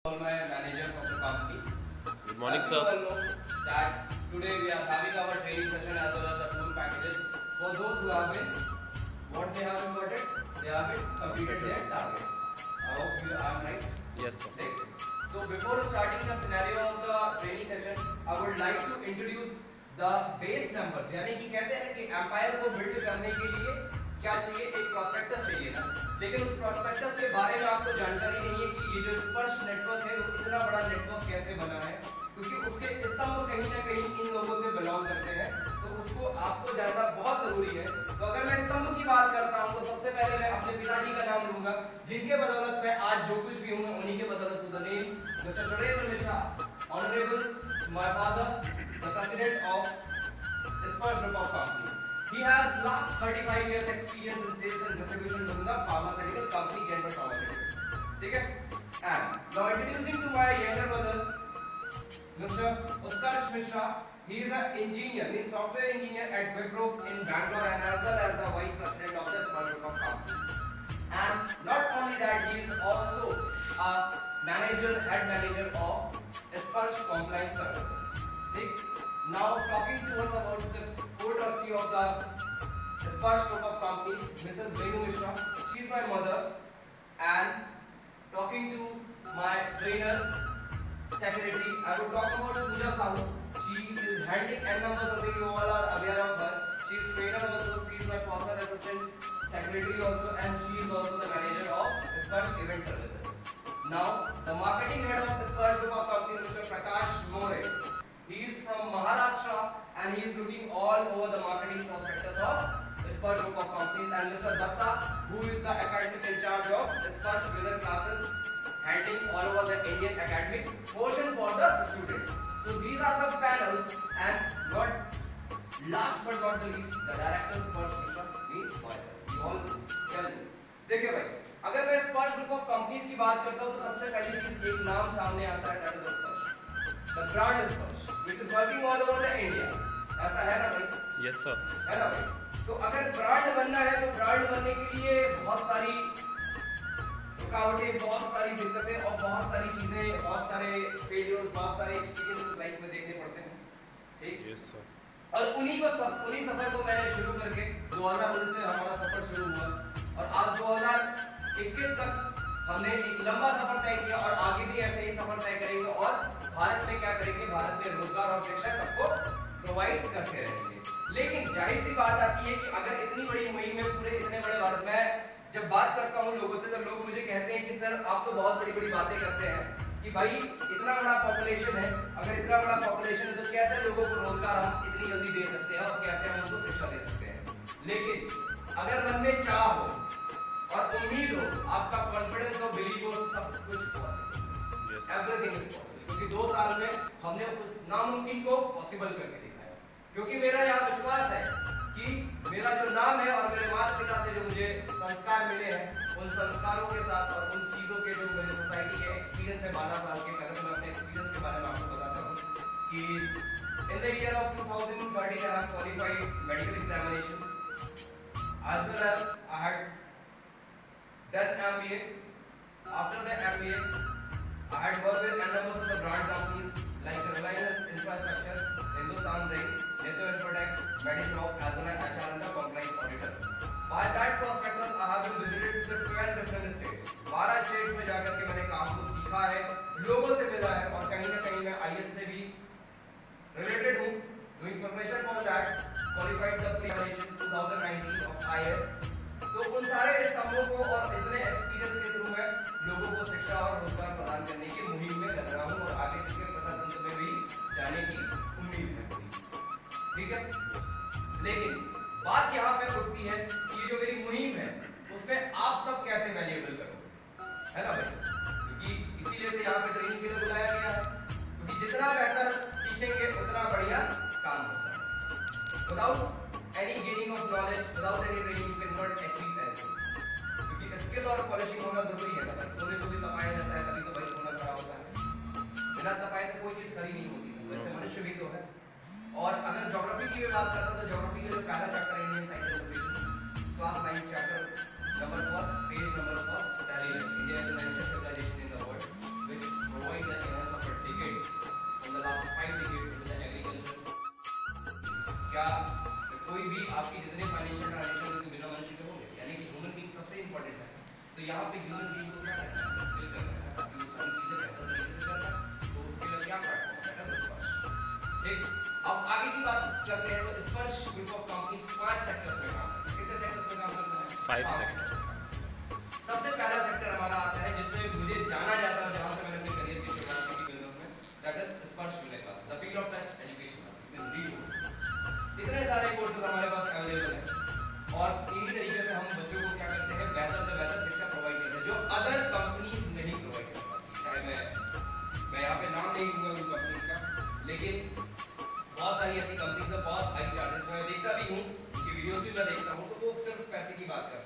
all my managers of the company. Good morning, As sir. you all know that today we are having our training session as well as the tour packages for those who have been what they have been got it, they have been completed their targets. I hope you are right. Yes, sir. Next. So before starting the scenario of the training session, I would like to introduce the base numbers. यानी कि कहते हैं कि empire को build करने के लिए क्या चाहिए, एक प्रोस्पेक्टस चाहिए ना, लेकिन उस प्रोस्पेक्टस के बारे में आपको जानकारी नहीं है कि ये जो स्पर्श नेटवर्क है वो इतना बड़ा नेटवर्क कैसे बना है, क्योंकि उसके स्तंभ कहीं ना कहीं इन लोगों से बिलोंग करते हैं, तो उसको आपको जानना बहुत जरूरी है। तो अगर मैं स्तंभ की बात करता हूँ तो सबसे पहले मैं अपने पिताजी का नाम लूंगा, जिनके बदौलत मैं आज जो कुछ भी हूँ उन्हीं के बदौलत हूँ। The name mister Surendra Mishra, honourable my father, the president of Sparsh group of company. He has last 35 years experience in sales and distribution within the pharmaceutical company General Pharmaceuticals. ठीक है? And now introducing to my younger brother, Mr. Utkarsh Mishra. He is an engineer, he is software engineer at Wipro in Bangalore and as well as the vice president of the Sparsh Group of companies. And not only that, he is also a manager, head manager of Sparsh Compliance Services. ठीक? Now talking towards about the co-trustee of the Sparsh Group of companies, Mrs. Renu Mishra. She is my mother. And talking to my trainer, secretary, I would talk about Pooja Sahu. She is handling n numbers of things, you all are aware of her. She is trainer also, she is my personal assistant, secretary also, and she is also the manager of Sparsh Event Services. Now, the marketing head of Sparsh Group of companies, Mr. Prakash More. He is from Maharashtra and he is looking all over the marketing prospectus of Sparsh Group of companies, and Mr. Datta, who is the academic in charge of Sparsh beginner classes, handling all over the Indian academic portion for the students. So these are the panels, and not last but not the least, the director Sparsh Mishra means myself. You all tell me. देखिए भाई, अगर मैं Sparsh Group of companies की बात करता हूँ तो सबसे पहली चीज एक नाम सामने आता है, that is the Sparsh, the brand Sparsh, which is working all over the India. ऐसा है ना भाई? Yes, sir. है ना भाई? तो अगर ब्रांड बनना है तो ब्रांड बनने के लिए बहुत सारी रुकावटें, बहुत सारी दिक्कतें और बहुत सारी चीजें, बहुत सारे फेलियर्स, बहुत सारे एक्सपीरियंसेस लाइफ में देखने पड़ते हैं। ठीक? Yes, sir. और उन्हीं सफर को मैंने शुरू करके 2019 से हमारा सफर शुरू हुआ और आज 2021 तक हमने एक लंबा सफर तय किया और आगे भी ऐसे ही सफर तय करेंगे और भारत में क्या करेंगे, भारत में रोजगार और शिक्षा सबको प्रोवाइड करते रहेंगे। लेकिन जाहिर सी बात आती है कि अगर इतनी बड़ी मुहिम में पूरे इतने बड़े भारत में जब बात करता हूँ लोगों से, तो लोग मुझे कहते हैं कि सर आप तो बहुत बड़ी बड़ी बातें करते हैं कि भाई इतना बड़ा पॉपुलेशन है, अगर इतना बड़ा पॉपुलेशन है तो कैसे लोगों को रोजगार हम इतनी जल्दी दे सकते हैं और कैसे हम उनको शिक्षा दे सकते हैं। लेकिन अगर मन में चाह हो और उम्मीद हो, आपका कॉन्फिडेंस और बिलीव हो, सब कुछ पॉसिबल, एवरीथिंग इज पॉसिबल। क्योंकि 2 साल में हमने उस नामुमकिन को पॉसिबल करके दिखाया। क्योंकि मेरा यहाँ विश्वास है कि मेरा जो नाम है और मेरे माता पिता से जो मुझे संस्कार मिले हैं, उन संस्कारों के साथ और उन चीज़ों के जो मेरे सोसाइटी के एक्सपीरियंस है 12 साल के, अगर मैं अपने एक्सपीरियंस के बारे में आपको बताता हूँ कि in the year of 2013 I have qualified medical examination as well as I had done MBA. After the MBA, I had worked with n numbers of the brand companies like Reliance Infrastructure, Hindustan Zinc, Netto Infotech, Medicroft, as well as HR and the compliance auditor. By that prospectus, I have been visited to the 12 different states. 12 states में जाकर के मैंने काम को सीखा है, लोगों से मिला है और कहीं ना कहीं मैं IAS से भी related हूँ. Doing preparation for that, qualified the pre-examination 2019 of IAS. तो उन सारे स्तंभों को और इतने एक्सपीरियंस के थ्रू मैं लोगों को शिक्षा और रोजगार प्रदान करने की मुहिम में लग रहा हूँ और आगे चल के प्रशासन में भी जाने की उम्मीद है। ठीक है? लेकिन बात यहाँ पे उठती है कि जो मेरी मुहिम है उसमें आप सब कैसे वैल्यूएबल करोगे, है ना भाई? क्योंकि इसीलिए तो यहाँ पे ट्रेनिंग के लिए बुलाया गया है, क्योंकि जितना बेहतर सीखेंगे उतना बढ़िया काम होता है। Without any gaining of knowledge, without any training, you cannot achieve anything. क्योंकि स्किल और पॉलिशिंग होना जरूरी है ना भाई। सोने को भी तपाया जाता है, तभी तो भाई सोना खरा होता है। बिना तपाए तो कोई चीज खरी नहीं होती, वैसे मनुष्य भी तो है। और अगर ज्योग्राफी की बात करता हूँ तो ज्योग्राफी का जो पहला chapter Indian science and education, class 9 chapter number 1, page number 1, Delhi, India is the largest civilization in the world, which 5 sector. सबसे पहला सेक्टर हमारा आता है जिससे मुझे जाना जाता है, जहां से मैंने अपने करियर की शुरुआत की बिजनेस में, दैट इज स्पर्श tuning class, the field of touch education. इतने सारे कोर्सेज हमारे पास अवेलेबल हैं और इन्हीं तरीके से हम बच्चों को क्या करते हैं, बेहतर से बेहतर शिक्षा प्रोवाइड करते हैं जो अदर कंपनीज नहीं प्रोवाइड कर पाती। चाहे मैं यहाँ पे नाम नहीं लूंगा उन कंपनीज का, लेकिन बहुत सारी ऐसी कंपनीज है, बहुत हाई चार्जेस मैं देखता भी हूँ, उनकी वीडियोस भी मैं देखता हूँ, तो वो सिर्फ पैसे की बात करते हैं।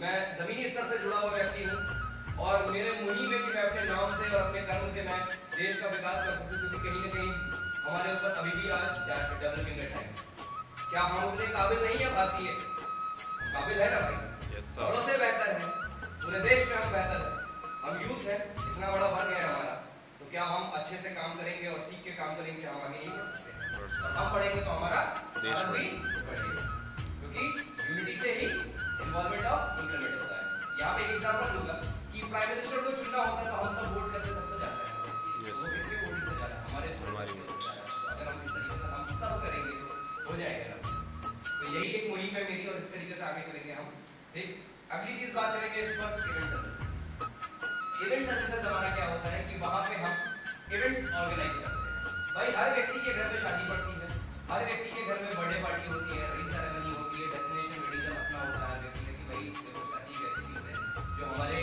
मैं जमीनी स्तर से जुड़ा हुआ व्यक्ति हूँ और मेरे मुहिम है कि मैं अपने नाम से और अपने कर्म से मैं देश का विकास कर सकूं, क्योंकि कहीं ना कहीं हमारे ऊपर अभी भी आज डेवलपिंग का टाइम। क्या हम उतने काबिल नहीं है भारतीय? काबिल है ना भाई? बड़ों से बेहतर है, पूरे देश में हम बेहतर है, हम यूथ है, इतना बड़ा वर्ग है हमारा, तो क्या हम अच्छे से काम करेंगे और सीख के काम करेंगे, हम आगे नहीं बढ़ सकते? और हम बढ़ेंगे तो हमारा देश भी बढ़ेगा, क्योंकि यूनिटी से ही इन्वॉल्वमेंट ऑफ इंक्रीमेंट होता है। यहाँ पे एक एग्जांपल दूंगा कि प्राइम मिनिस्टर को चुनना होता है तो हम सब वोट करते तब तो जाता है, वो किसके वोटिंग से जा रहा है? हमारे से जा रहा है। तो अगर हम इस तरीके से हम सब करेंगे तो हो जाएगा। तो यही एक मुहिम है मेरी और इस तरीके से आगे चलेंगे हम। ठीक, अगली चीज बात करेंगे इस पर इवेंट सर्विसेज। इवेंट सर्विसेज हमारा क्या होता है कि वहां पे हम इवेंट्स ऑर्गेनाइज करते हैं। भाई हर व्यक्ति के घर में शादी पड़ती है, हर व्यक्ति के घर में बर्थडे पार्टी होती है, रिंग सेरेमनी होती है, डेस्टिनेशन वेडिंग का सपना होता है व्यक्ति का कि भाई देखो शादी एक ऐसी चीज है जो हमारे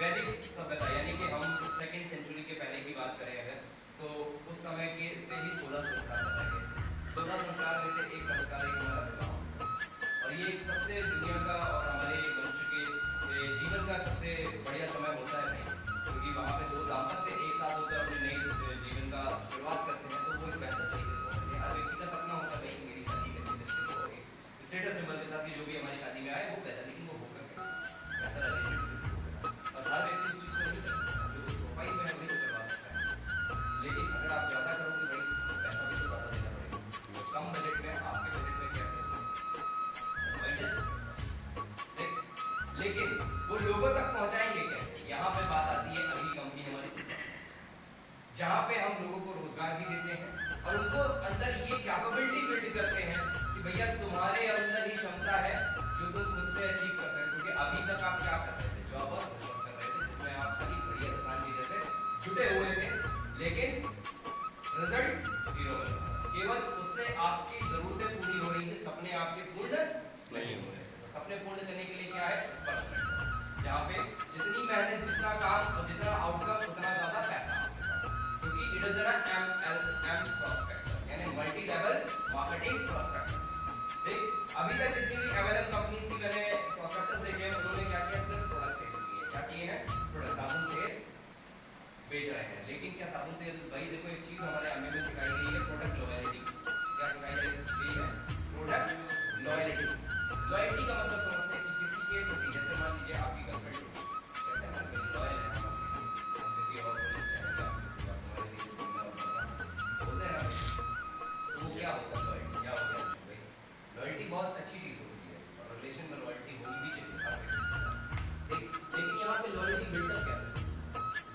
वैदिक सभ्यता यानी कि हम 2nd सेंचुरी के पहले की बात करें अगर, तो उस समय के से ही 16 संस्कार बताए गए। 16 संस्कार में से एक संस्कार है हमारा विवाह, और ये सबसे दुनिया का और हमारे मनुष्य के जीवन का सबसे बढ़िया समय होता है भाई, क्योंकि वहाँ पे दो दाम्पत्य एक साथ होकर अपने नए जीवन का शुरुआत करते हैं, तो वो एक बेहतर तरीके से होता है। हर व्यक्ति का सपना होता है भाई मेरी शादी कैसे तरीके से होगी, स्टेटस सिंबल के साथ जो भी हमारी शादी में आए वो बेहतर, लेकिन वो होगा कैसे? बेहतर अरेंजमेंट से होगा, और हर व्यक्ति उस चीज़ को नहीं कर सकता, जो उस प्रोफाइल में है वही तो करवा सकता है। लेकिन अगर आप ज़्यादा करोगे भाई तो पैसा भी तो ज़्यादा देना पड़ेगा, कम बजट में आपके बजट में कैसे लेकिन वो लोगों तक पहुंचाएंगे कैसे? यहाँ पे बात आती है अगली कंपनी हमारी, जहाँ पे हम लोगों को रोजगार भी देते हैं और उनको अंदर ये कैपेबिलिटी बिल्ड करते हैं कि भैया तुम्हारे अंदर ही क्षमता है जो तुम खुद से अचीव कर सकते हो। क्योंकि अभी तक आप क्या कर रहे थे? जॉब और बिजनेस कर रहे थे, जिसमें आप खाली बढ़िया आसान चीजें से जुटे हुए थे, लेकिन रिजल्ट जीरो बन रहा था। केवल उससे आपकी जरूरतें पूरी हो रही थी, सपने आपके पूर्ण नहीं हो रहे थे। तो सपने पूर्ण करने के लिए क्या है? स्पर्श मेंटर, जहाँ पे जितनी मेहनत, जितना काम और जितना आउटकम उतना ज्यादा पैसा आपके पास, क्योंकि it is an MLM prospector यानी मल्टी लेवल मार्केटिंग प्रोस्पेक्टर्स। ठीक, अभी तक जितनी भी MLM कंपनीज की मैंने प्रोस्पेक्टर्स देखे हैं, उन्होंने क्या किया? सिर्फ प्रोडक्ट सेल किए हैं। क्या किए हैं? प्रोडक्ट, साबुन तेल बेच रहे हैं। लेकिन क्या साबुन तेल, भाई देखो एक चीज हमारे एमए में सिखाई गई है, प्रोडक्ट लॉयल्टी। क्या सिखाई गई है? Product loyalty. लॉयल्टी का मतलब समझते हैं कि किसी के प्रति, जैसे मान लीजिए आपकी गर्लफ्रेंड कहते हैं ना लॉयल है, हम किसी और को नहीं चाहेंगे, हम किसी का तुम्हारे लिए बोलते हैं ना, तो वो क्या होता है? लॉयल्टी क्या होता है भाई? लॉयल्टी बहुत अच्छी चीज होती है और रिलेशन में लॉयल्टी होनी भी चाहिए हर व्यक्ति के साथ। लेकिन यहाँ पे लॉयल्टी बिल्डअप कैसे?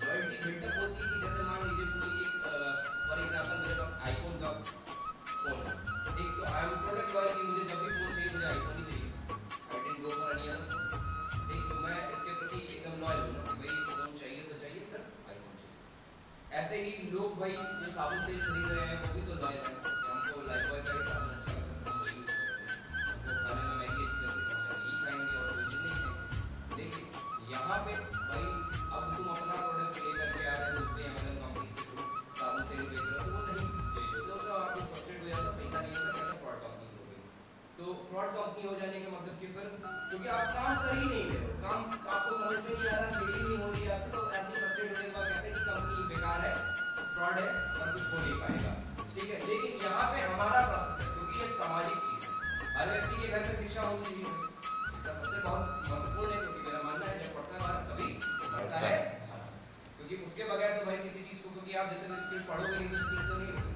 लॉयल्टी बिल्डअप होती है कि जैसे मान लीजिए कोई एक फॉर एग्जांपल मेरे पास आईफोन का फोन है, ठीक, तो आई एम प्रोडक्ट लॉयल कि मुझे जब भी फोन चाहिए मुझे आईफोन ही चाहिए, I didn't go for any other. ठीक, तो मैं इसके प्रति एकदम लॉयल हूं ना, भाई फोन चाहिए तो चाहिए, सिर्फ आईफोन चाहिए। ऐसे ही लोग भाई जो साबुन तेल खरीद रहे हैं वो भी तो लॉयल है, हमको लाइफबॉय का साबुन अच्छा लगता है, हम वही यूज करते हैं, हमको खाने में मैगी अच्छी लगती है, हम यही खाएंगे और कोई नहीं खाएंगे। लेकिन यहाँ पे भाई अब तुम अपना प्रोडक्ट लेकर के आ रहे हो, दूसरे MLM कंपनी से तुम साबुन तेल बेच रहे हो, तो वो नहीं चाहिए, तो उसमें आपको फ्रस्ट्रेट हो जाता, पैसा नहीं होता, कैसे फ्रॉड कंपनी हो गई। तो फ्रॉड कंपनी हो जाने का मतलब कि फिर क्योंकि आप काम कर ही नहीं रहे हो, काम आपको समझ में नहीं आ रहा, सेलिंग नहीं हो रही है आपकी, तो आदमी फ्रस्ट्रेट होने के बाद कहते हैं कि कंपनी बेकार है, फ्रॉड है और कुछ हो नहीं पाएगा। ठीक है, लेकिन यहाँ पे हमारा प्रश्न है, क्योंकि ये सामाजिक चीज है, हर व्यक्ति के घर में शिक्षा होनी चाहिए, शिक्षा सबसे बहुत महत्वपूर्ण है, क्योंकि मेरा मानना है जब पढ़ता है भारत तभी बढ़ता है, क्योंकि उसके बगैर तो भाई किसी चीज को, क्योंकि आप जितने स्किल पढ़ोगे नहीं तो स्किल तो नहीं होगी,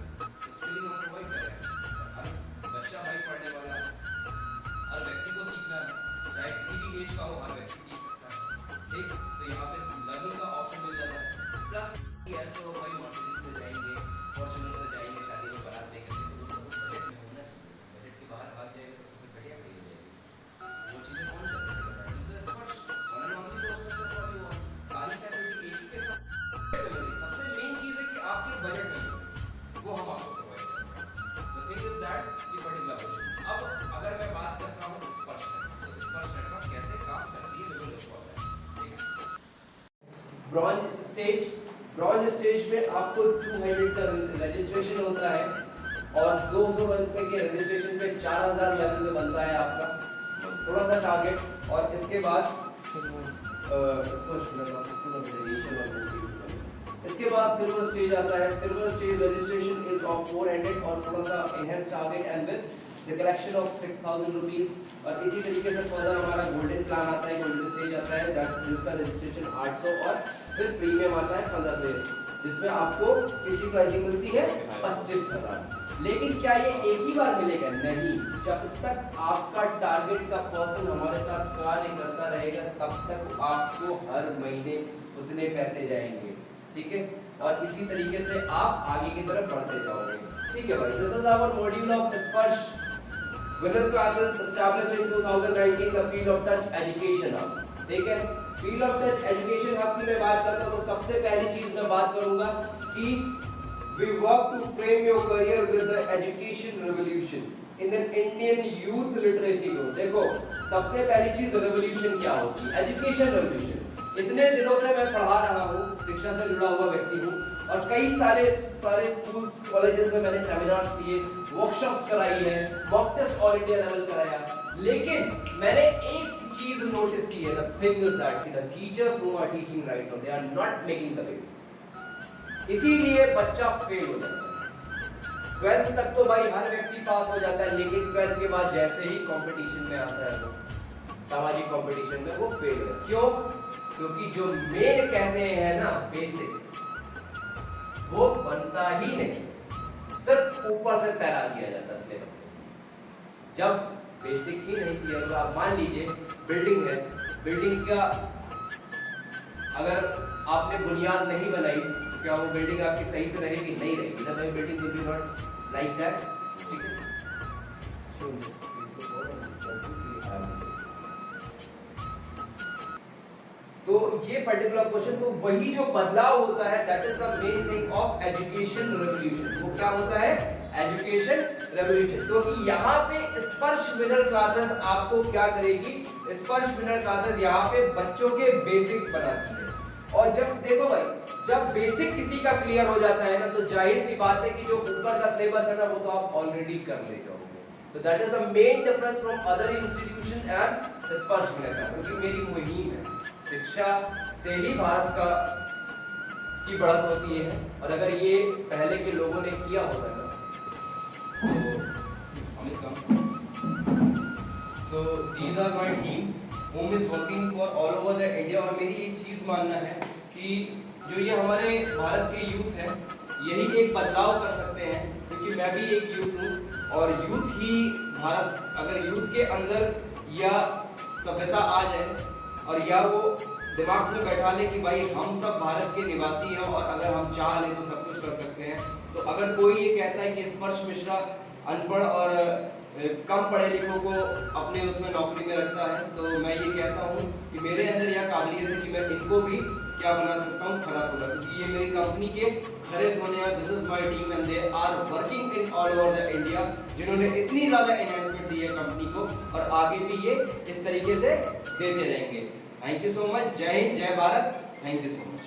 स्किलिंग हम प्रोवाइड कर रहे हैं। हर बच्चा भाई पढ़ने वाला है, हर व्यक्ति को सीखना है, चाहे किसी भी एज का हो, हर व्यक्ति सीख सकता है। ठीक, तो यहाँ पे लर्निंग का ऑप्शन मिल जाता है। प्लस ऐसे हो भाई मर्सिडीज से जाएंगे, फॉर्च्यूनर से जाएंगे, शादी में बारात लेकर के, तो वो सब बजट में होना चाहिए, बजट के बाहर भाग जाएगा तो फिर घटिया खड़ी हो जाएगी, वो चीजें ब्रॉन्ज स्टेज में आपको 200 का रजिस्ट्रेशन होता है और 200 रुपए के रजिस्ट्रेशन पे 4000 लेवल में बनता है आपका थोड़ा सा टारगेट। और इसके बाद सिल्वर स्टेज आता है। Silver stage registration is of 400 और थोड़ा सा enhance target and with the collection of 6000 rupees. और इसी तरीके से फर्दर हमारा गोल्डन प्लान आता है, गोल्डन स्टेज आता है जिसका रजिस्ट्रेशन 800 और फिर प्रीमियम आता है 1500 जिसमें आपको कितनी प्राइसिंग मिलती है 25,000। लेकिन क्या ये एक ही बार मिलेगा? नहीं, जब तक आपका टारगेट का पर्सन हमारे साथ कार्य करता रहेगा तब तक आपको हर महीने उतने पैसे जाएंगे, ठीक है। और इसी तरीके से आप आगे की तरफ बढ़ते जाओगे, ठीक है भाई। This is our module of Sparsh winner classes established in 2019 the field of touch education hub, ठीक है। Field of touch education hub की मैं बात करता हूं तो सबसे पहली चीज मैं बात करूंगा कि we work to frame your career with the education revolution in the Indian youth literacy growth। देखो सबसे पहली चीज रेवोल्यूशन क्या होती है? Education revolution. इतने दिनों से मैं पढ़ा रहा हूँ, शिक्षा से जुड़ा हुआ व्यक्ति हूँ और कई सारे स्कूल्स कॉलेजेस में मैंने सेमिनार्स किए, वर्कशॉप्स कराई है, mock test all India level कराया, लेकिन मैंने एक चीज नोटिस की है, the thing is that the teachers who are teaching right now they are not making the base, इसीलिए बच्चा फेल हो जाता है। 12th तक तो भाई हर व्यक्ति पास हो जाता है, लेकिन 12th के बाद जैसे ही कंपटीशन में आता है वो सामाजिक कंपटीशन में वो फेल हो जाता है। क्यों? क्योंकि जो मेन कहते हैं ना बेसिक वो बनता ही नहीं, सिर्फ ऊपर से तैरा दिया जाता सिलेबस से। जब बेसिक ही नहीं किया तो आप मान लीजिए बिल्डिंग है, बिल्डिंग का अगर आपने बुनियाद नहीं बनाई तो क्या वो बिल्डिंग आपकी सही से रहेगी? नहीं रहेगी ना। Building will be not like that, ठीक है। तो ये पर्टिकुलर क्वेश्चन, तो वही जो बदलाव होता है that is the main thing of education revolution. वो क्या होता है? Education revolution. क्योंकि यहाँ पे स्पर्श विनर क्लासेस आपको क्या करेगी? स्पर्श विनर क्लासेस यहाँ पे बच्चों के बेसिक्स बनाती है। और जब देखो भाई, जब बेसिक किसी का क्लियर हो जाता है ना तो जाहिर सी बात है कि जो ऊपर का सिलेबस है ना वो तो आप ऑलरेडी कर ले जाओगे। तो that is the main difference from other institution and स्पर्श विनर। क्योंकि मेरी मुहिम है शिक्षा से ही भारत का की बढ़त होती है, और अगर ये पहले के लोगों ने किया होता ना तो these are my team whom is working for all over the India। और मेरी एक चीज मानना है कि जो ये हमारे भारत के यूथ है यही एक बदलाव कर सकते हैं, क्योंकि मैं भी एक यूथ हूँ और यूथ ही भारत, अगर यूथ के अंदर या सभ्यता आ जाए और या वो दिमाग में बैठा ले कि भाई हम सब भारत के निवासी हैं और अगर हम चाह लें तो सब कुछ कर सकते हैं। तो अगर कोई ये कहता है कि स्पर्श मिश्रा अनपढ़ और कम पढ़े लिखों को अपने उसमें नौकरी में रखता है, तो मैं ये कहता हूँ कि मेरे अंदर यह काबिलियत है कि मैं इनको भी क्या बना सकता हूँ? खरा सोना। क्योंकि ये मेरी कंपनी के खरे सोने हैं। This is my team and they are working in all over the India, जिन्होंने इतनी ज्यादा एनहांसमेंट दी है कंपनी को और आगे भी ये इस तरीके से देते रहेंगे। Thank you so much. जय हिंद, जय Bharat. Thank you so much.